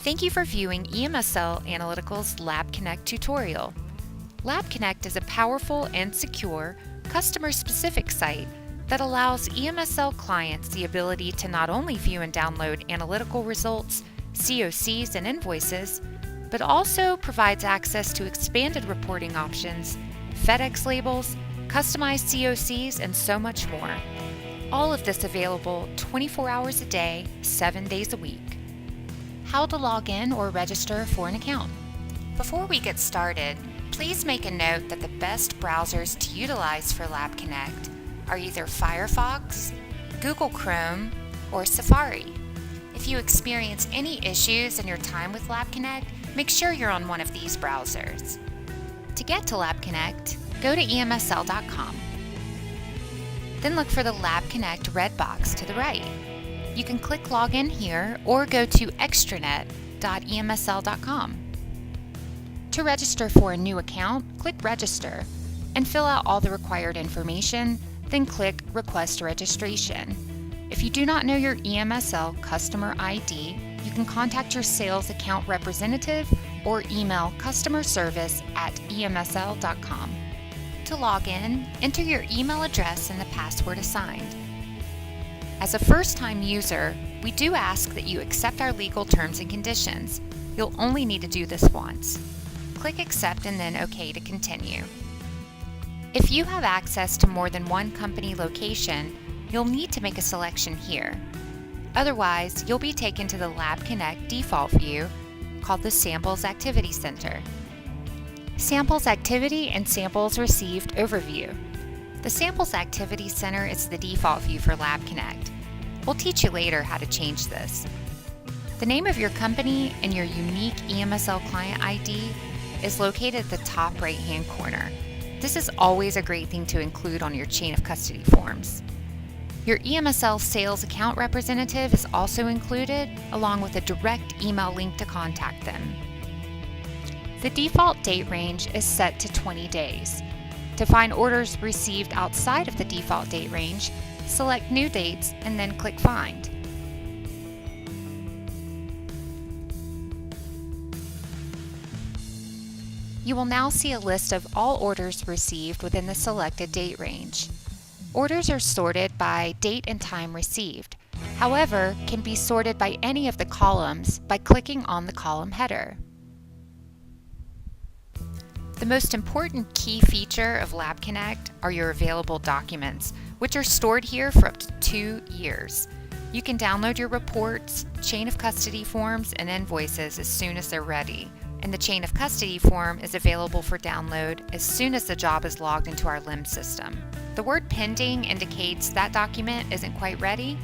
Thank you for viewing EMSL Analytical's LABConnect tutorial. LABConnect is a powerful and secure, customer-specific site that allows EMSL clients the ability to not only view and download analytical results, COCs, and invoices, but also provides access to expanded reporting options, FedEx labels, customized COCs, and so much more. All of this available 24 hours a day, 7 days a week. How to log in or register for an account. Before we get started, please make a note that the best browsers to utilize for LABConnect are either Firefox, Google Chrome, or Safari. If you experience any issues in your time with LABConnect, make sure you're on one of these browsers. To get to LABConnect, go to EMSL.com. Then look for the LABConnect red box to the right. You can click Login here or go to extranet.emsl.com. To register for a new account, click Register and fill out all the required information, then click Request Registration. If you do not know your EMSL customer ID, you can contact your sales account representative or email customerservice@emsl.com. To log in, enter your email address and the password assigned. As a first-time user, we do ask that you accept our legal terms and conditions. You'll only need to do this once. Click Accept and then OK to continue. If you have access to more than one company location, you'll need to make a selection here. Otherwise, you'll be taken to the LABConnect default view called the Samples Activity Center. Samples Activity and Samples Received Overview. The Samples Activity Center is the default view for LABConnect. We'll teach you later how to change this. The name of your company and your unique EMSL client ID is located at the top right-hand corner. This is always a great thing to include on your chain of custody forms. Your EMSL sales account representative is also included, along with a direct email link to contact them. The default date range is set to 20 days. To find orders received outside of the default date range, select New Dates and then click Find. You will now see a list of all orders received within the selected date range. Orders are sorted by date and time received, however, can be sorted by any of the columns by clicking on the column header. The most important key feature of LABConnect are your available documents, which are stored here for up to 2 years. You can download your reports, chain of custody forms, and invoices as soon as they're ready, and the chain of custody form is available for download as soon as the job is logged into our LIMS system. The word pending indicates that document isn't quite ready,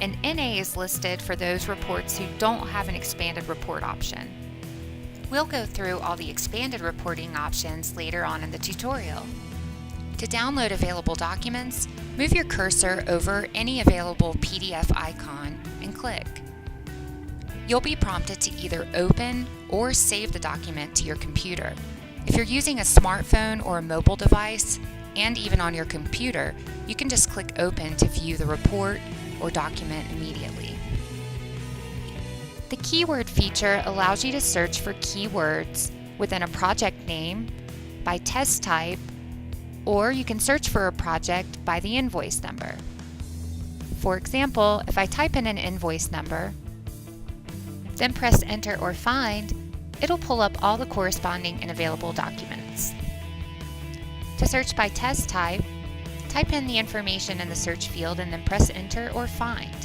and NA is listed for those reports who don't have an expanded report option. We'll go through all the expanded reporting options later on in the tutorial. To download available documents, move your cursor over any available PDF icon and click. You'll be prompted to either open or save the document to your computer. If you're using a smartphone or a mobile device, and even on your computer, you can just click Open to view the report or document immediately. The keyword feature allows you to search for keywords within a project name, by test type, or you can search for a project by the invoice number. For example, if I type in an invoice number, then press Enter or Find, it'll pull up all the corresponding and available documents. To search by test type, type in the information in the search field and then press Enter or Find.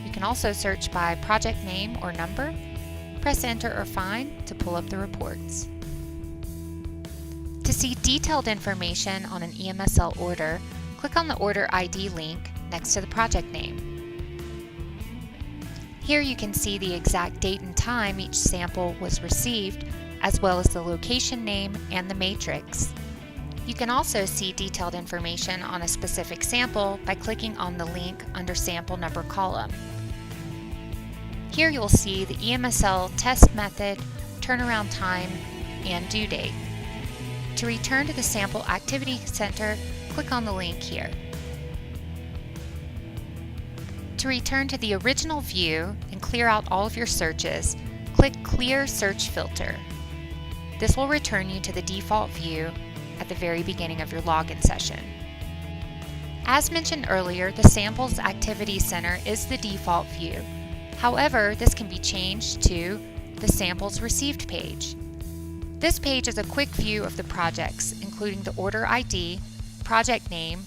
You can also search by project name or number, press Enter or Find to pull up the reports. To see detailed information on an EMSL order, click on the Order ID link next to the project name. Here you can see the exact date and time each sample was received, as well as the location name and the matrix. You can also see detailed information on a specific sample by clicking on the link under Sample Number column. Here you'll see the EMSL test method, turnaround time, and due date. To return to the Sample Activity Center, click on the link here. To return to the original view and clear out all of your searches, click Clear Search Filter. This will return you to the default view at the very beginning of your login session. As mentioned earlier, the Samples Activity Center is the default view. However, this can be changed to the Samples Received page. This page is a quick view of the projects, including the order ID, project name,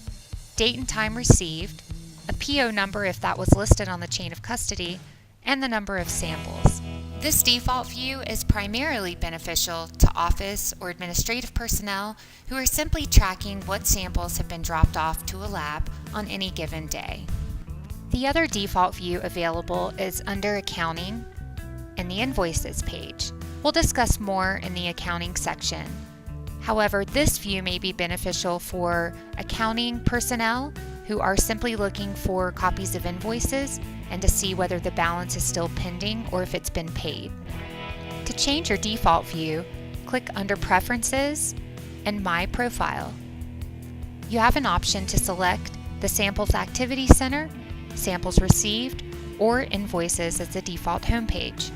date and time received, a PO number if that was listed on the chain of custody, and the number of samples. This default view is primarily beneficial to office or administrative personnel who are simply tracking what samples have been dropped off to a lab on any given day. The other default view available is under Accounting and the Invoices page. We'll discuss more in the accounting section. However, this view may be beneficial for accounting personnel who are simply looking for copies of invoices and to see whether the balance is still pending or if it's been paid. To change your default view, click under Preferences and My Profile. You have an option to select the Samples Activity Center, Samples Received, or Invoices as the default homepage.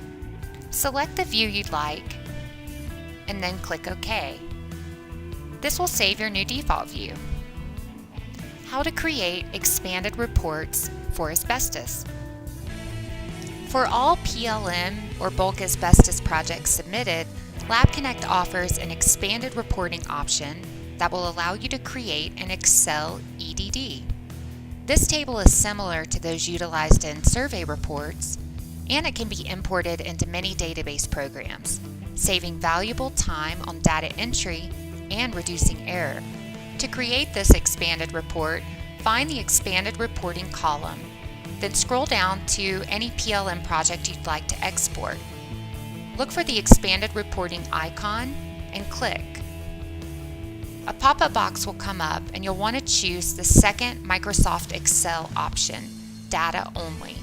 Select the view you'd like and then click OK. This will save your new default view. How to create expanded reports for asbestos. For all PLM or bulk asbestos projects submitted, LABConnect offers an expanded reporting option that will allow you to create an Excel EDD. This table is similar to those utilized in survey reports, and it can be imported into many database programs, saving valuable time on data entry and reducing error. To create this expanded report, find the Expanded Reporting column, then scroll down to any PLM project you'd like to export. Look for the Expanded Reporting icon and click. A pop-up box will come up and you'll want to choose the second Microsoft Excel option, Data Only.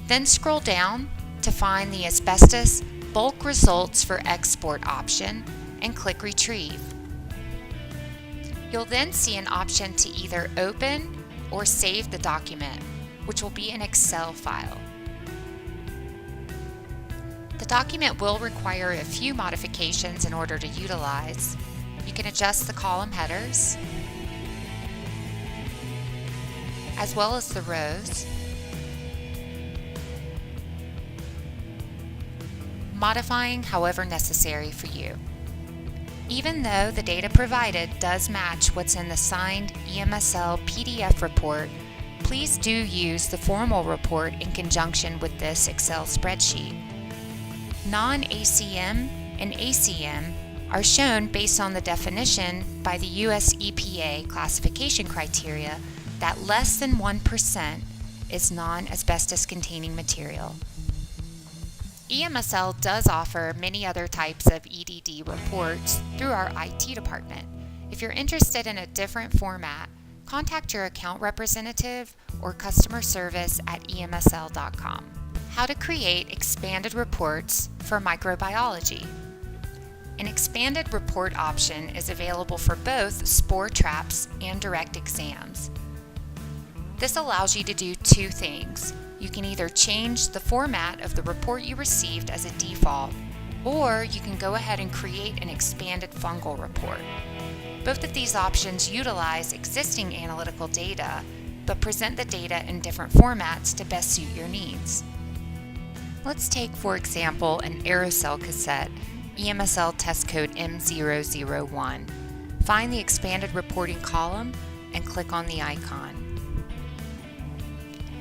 Then scroll down to find the Asbestos Bulk Results for Export option and click Retrieve. You'll then see an option to either open or save the document, which will be an Excel file. The document will require a few modifications in order to utilize. You can adjust the column headers, as well as the rows, modifying however necessary for you. Even though the data provided does match what's in the signed EMSL PDF report, please do use the formal report in conjunction with this Excel spreadsheet. Non-ACM and ACM are shown based on the definition by the US EPA classification criteria that less than 1% is non-asbestos containing material. EMSL does offer many other types of EDD reports through our IT department. If you're interested in a different format, contact your account representative or customer service at EMSL.com. How to create expanded reports for microbiology. An expanded report option is available for both spore traps and direct exams. This allows you to do two things. You can either change the format of the report you received as a default, or you can go ahead and create an expanded fungal report. Both of these options utilize existing analytical data, but present the data in different formats to best suit your needs. Let's take, for example, an aerosol cassette, EMSL test code M001. Find the expanded reporting column and click on the icon.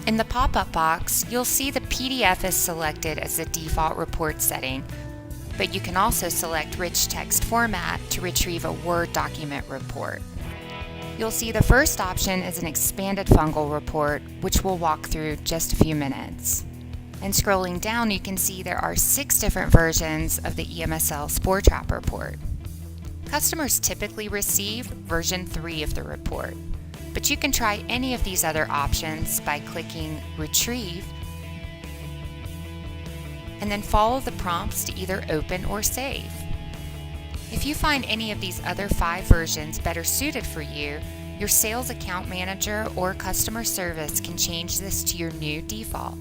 In the pop-up box, you'll see the PDF is selected as the default report setting, but you can also select rich text format to retrieve a Word document report. You'll see the first option is an expanded fungal report, which we'll walk through just a few minutes. And scrolling down, you can see there are 6 different versions of the EMSL Spore Trap report. Customers typically receive version 3 of the report, but you can try any of these other options by clicking Retrieve and then follow the prompts to either open or save. If you find any of these other 5 versions better suited for you, Your sales account manager or customer service can change this to your new default.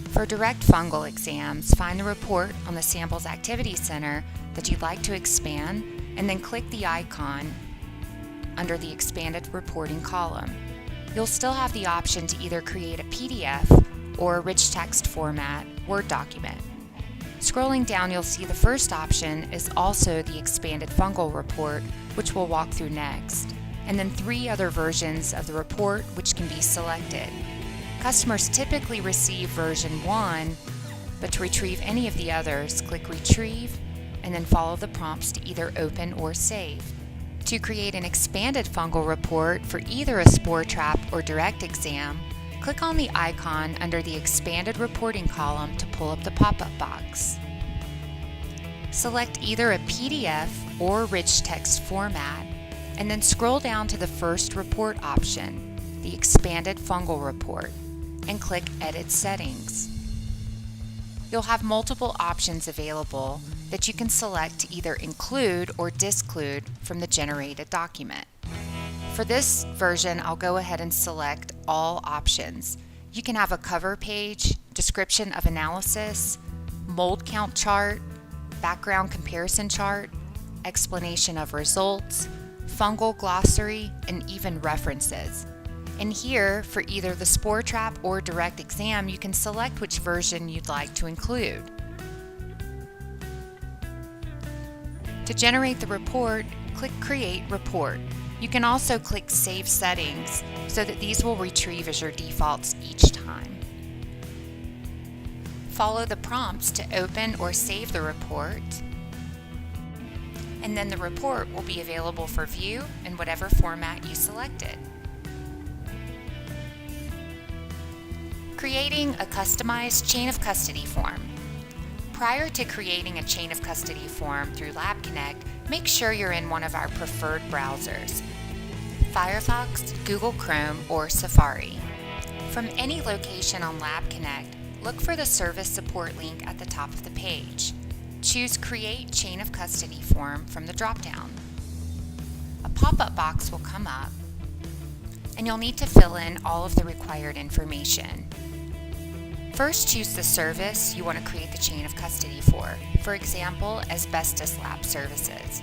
For direct fungal exams, find the report on the Samples Activity Center that you'd like to expand, and then click the icon under the Expanded Reporting column. You'll still have the option to either create a PDF or a rich text format Word document. Scrolling down, you'll see the first option is also the Expanded Fungal Report, which we'll walk through next, and then 3 other versions of the report which can be selected. Customers typically receive version 1, but to retrieve any of the others, click Retrieve and then follow the prompts to either open or save. To create an expanded fungal report for either a spore trap or direct exam, click on the icon under the Expanded Reporting column to pull up the pop-up box. Select either a PDF or rich text format, and then scroll down to the first report option, the Expanded Fungal Report, and click Edit Settings. You'll have multiple options available that you can select to either include or disclude from the generated document. For this version, I'll go ahead and select all options. You can have a cover page, description of analysis, mold count chart, background comparison chart, explanation of results, fungal glossary, and even references. And here, for either the spore trap or direct exam, you can select which version you'd like to include. To generate the report, click Create Report. You can also click Save Settings so that these will retrieve as your defaults each time. Follow the prompts to open or save the report, and then the report will be available for view in whatever format you selected. Creating a customized chain of custody form. Prior to creating a chain of custody form through LABConnect, make sure you're in one of our preferred browsers, Firefox, Google Chrome, or Safari. From any location on LABConnect, look for the service support link at the top of the page. Choose Create Chain of Custody Form from the drop-down. A pop-up box will come up, and you'll need to fill in all of the required information. First, choose the service you want to create the chain of custody for example, Asbestos Lab Services.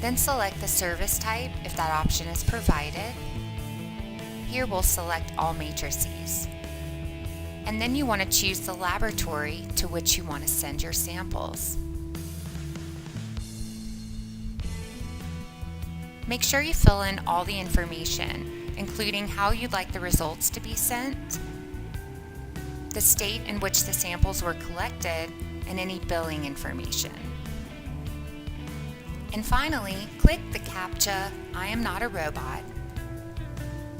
Then select the service type if that option is provided. Here we'll select all matrices. And then you want to choose the laboratory to which you want to send your samples. Make sure you fill in all the information, including how you'd like the results to be sent, the state in which the samples were collected, and any billing information. And finally, click the CAPTCHA, I am not a robot,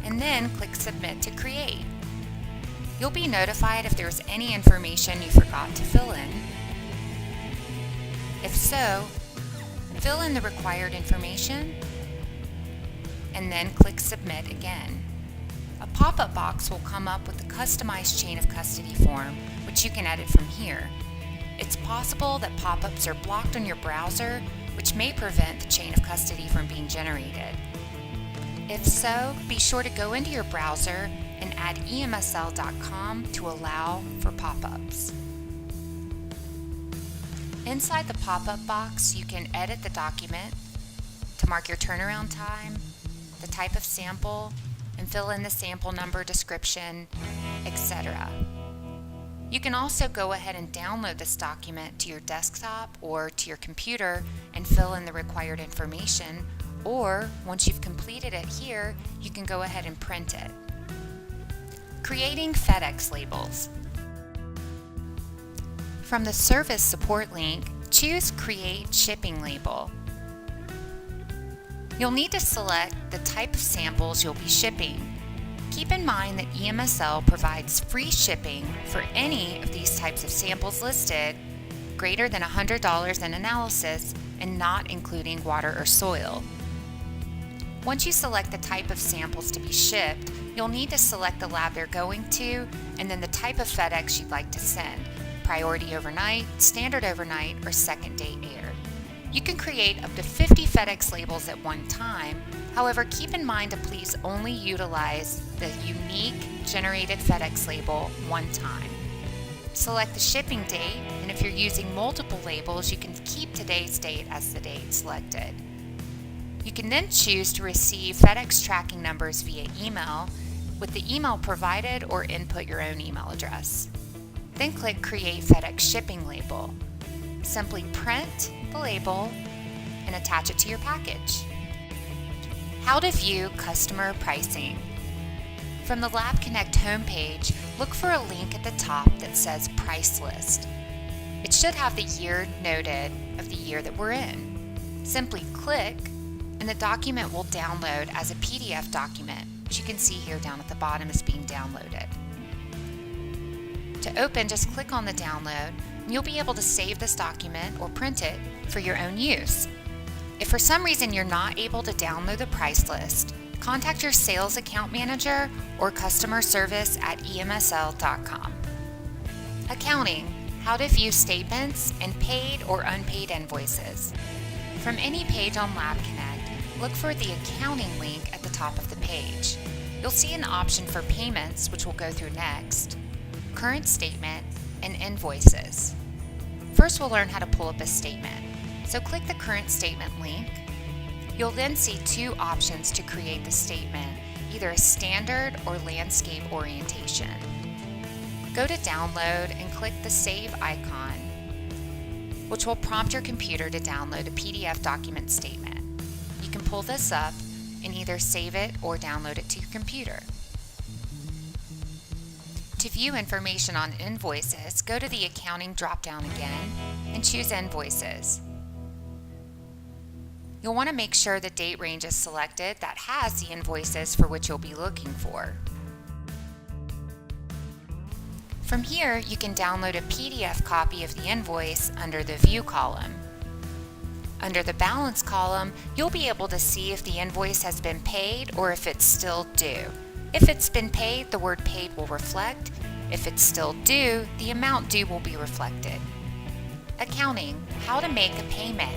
and then click Submit to create. You'll be notified if there's any information you forgot to fill in. If so, fill in the required information, and then click Submit again. A pop-up box will come up with the customized chain of custody form, which you can edit from here. It's possible that pop-ups are blocked on your browser, which may prevent the chain of custody from being generated. If so, be sure to go into your browser and add EMSL.com to allow for pop-ups. Inside the pop-up box, you can edit the document to mark your turnaround time, the type of sample, and fill in the sample number, description, etc. You can also go ahead and download this document to your desktop or to your computer and fill in the required information, or once you've completed it here, you can go ahead and print it. Creating FedEx labels. From the service support link, choose Create Shipping Label. You'll need to select the type of samples you'll be shipping. Keep in mind that EMSL provides free shipping for any of these types of samples listed, greater than $100 in analysis and not including water or soil. Once you select the type of samples to be shipped, you'll need to select the lab they're going to and then the type of FedEx you'd like to send, priority overnight, standard overnight, or second day air. You can create up to 50 FedEx labels at one time. However, keep in mind to please only utilize the unique generated FedEx label one time. Select the shipping date, and if you're using multiple labels, you can keep today's date as the date selected. You can then choose to receive FedEx tracking numbers via email with the email provided, or input your own email address. Then click Create FedEx Shipping Label. Simply print the label and attach it to your package. How to view customer pricing. From the LABConnect homepage, look for a link at the top that says Price List. It should have the year noted of the year that we're in. Simply click, and the document will download as a PDF document, which you can see here down at the bottom is being downloaded. To open, just click on the download, and you'll be able to save this document or print it for your own use. If for some reason you're not able to download the price list, contact your sales account manager or customer service at EMSL.com. Accounting, how to view statements and paid or unpaid invoices. From any page on LABConnect, look for the accounting link at the top of the page. You'll see an option for payments, which we'll go through next, current statement, and invoices. First, we'll learn how to pull up a statement. So click the current statement link. You'll then see two options to create the statement, either a standard or landscape orientation. Go to download and click the save icon, which will prompt your computer to download a PDF document statement. You can pull this up and either save it or download it to your computer. To view information on invoices, go to the accounting drop-down again and choose Invoices. You'll want to make sure the date range is selected that has the invoices for which you'll be looking for. From here, you can download a PDF copy of the invoice under the View column. Under the Balance column, you'll be able to see if the invoice has been paid or if it's still due. If it's been paid, the word paid will reflect. If it's still due, the amount due will be reflected. Accounting, how to make a payment.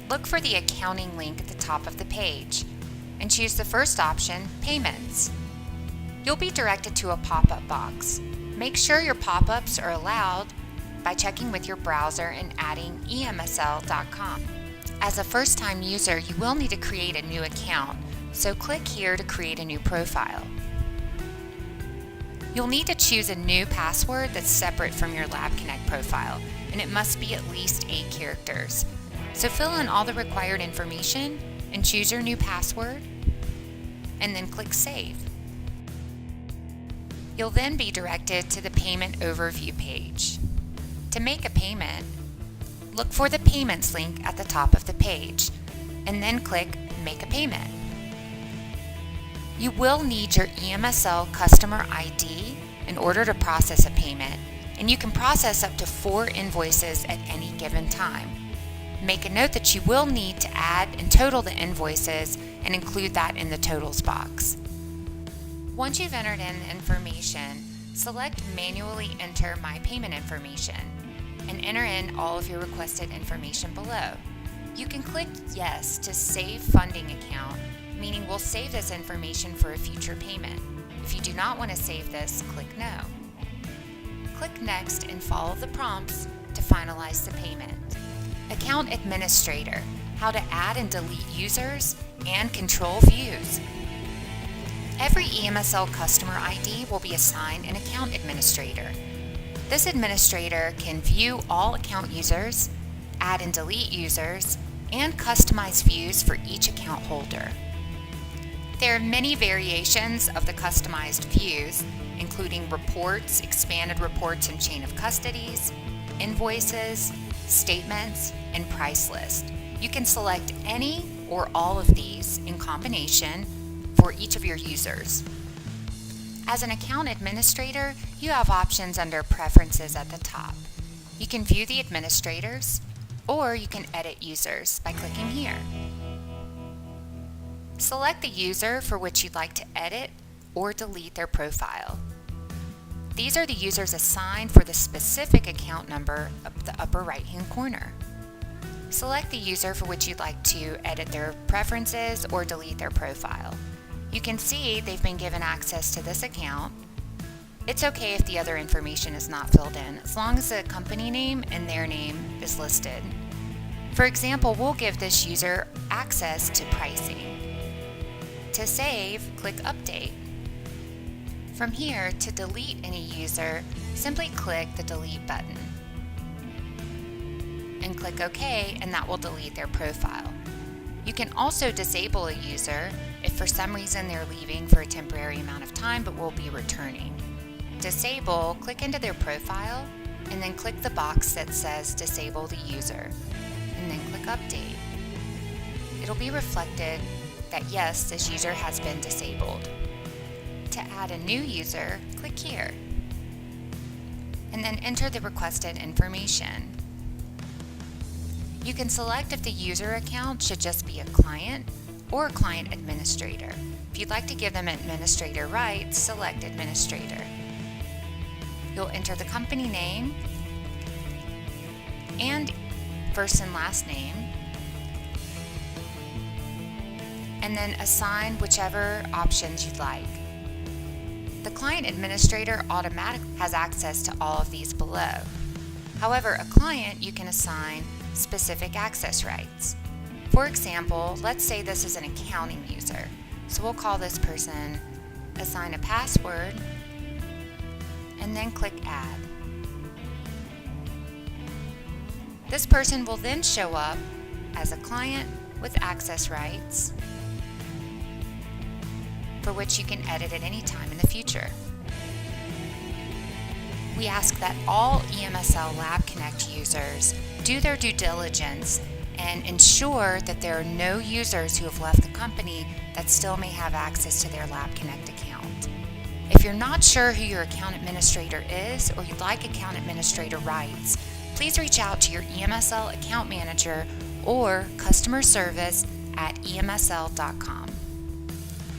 Look for the accounting link at the top of the page and choose the first option, Payments. You'll be directed to a pop-up box. Make sure your pop-ups are allowed by checking with your browser and adding EMSL.com. As a first-time user, you will need to create a new account, so click here to create a new profile. You'll need to choose a new password that's separate from your LABConnect profile, and it must be at least 8 characters. So fill in all the required information and choose your new password, and then click Save. You'll then be directed to the Payment Overview page. To make a payment, look for the Payments link at the top of the page, and then click Make a Payment. You will need your EMSL customer ID in order to process a payment, and you can process up to 4 invoices at any given time. Make a note that you will need to add and total the invoices and include that in the totals box. Once you've entered in information, select Manually Enter My Payment Information and enter in all of your requested information below. You can click Yes to Save Funding Account, meaning we'll save this information for a future payment. If you do not want to save this, click No. Click Next and follow the prompts to finalize the payment. Account Administrator, how to add and delete users and control views. Every EMSL customer ID will be assigned an account administrator. This administrator can view all account users, add and delete users, and customize views for each account holder. There are many variations of the customized views, including reports, expanded reports and chain of custodies, invoices, statements, and price list. You can select any or all of these in combination for each of your users. As an account administrator, you have options under Preferences at the top. You can view the administrators, or you can edit users by clicking here. Select the user for which you'd like to edit or delete their profile. These are the users assigned for the specific account number up the upper right-hand corner. Select the user for which you'd like to edit their preferences or delete their profile. You can see they've been given access to this account. It's okay if the other information is not filled in, as long as the company name and their name is listed. For example, we'll give this user access to pricing. To save, click Update. From here, to delete any user, simply click the Delete button and click OK, and that will delete their profile. You can also disable a user if for some reason they're leaving for a temporary amount of time but will be returning. Disable, click into their profile, and then click the box that says Disable the user, and then click Update. It'll be reflected that yes, this user has been disabled. To add a new user, click here, and then enter the requested information. You can select if the user account should just be a client or a client administrator. If you'd like to give them administrator rights, select Administrator. You'll enter the company name and first and last name, and then assign whichever options you'd like. The client administrator automatically has access to all of these below. However, a client, you can assign specific access rights. For example, let's say this is an accounting user. So we'll call this person, assign a password, and then click Add. This person will then show up as a client with access rights, for which you can edit at any time in the future. We ask that all EMSL LABConnect users do their due diligence and ensure that there are no users who have left the company that still may have access to their LABConnect account. If you're not sure who your account administrator is or you'd like account administrator rights, please reach out to your EMSL account manager or customer service at EMSL.com.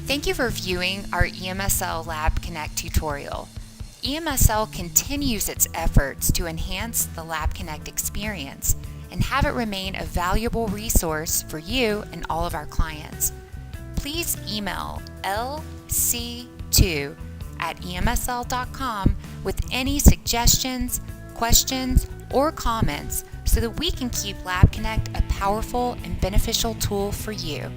Thank you for viewing our EMSL LABConnect tutorial. EMSL continues its efforts to enhance the LABConnect experience and have it remain a valuable resource for you and all of our clients. Please email lc2@emsl.com with any suggestions, questions, or comments so that we can keep LABConnect a powerful and beneficial tool for you.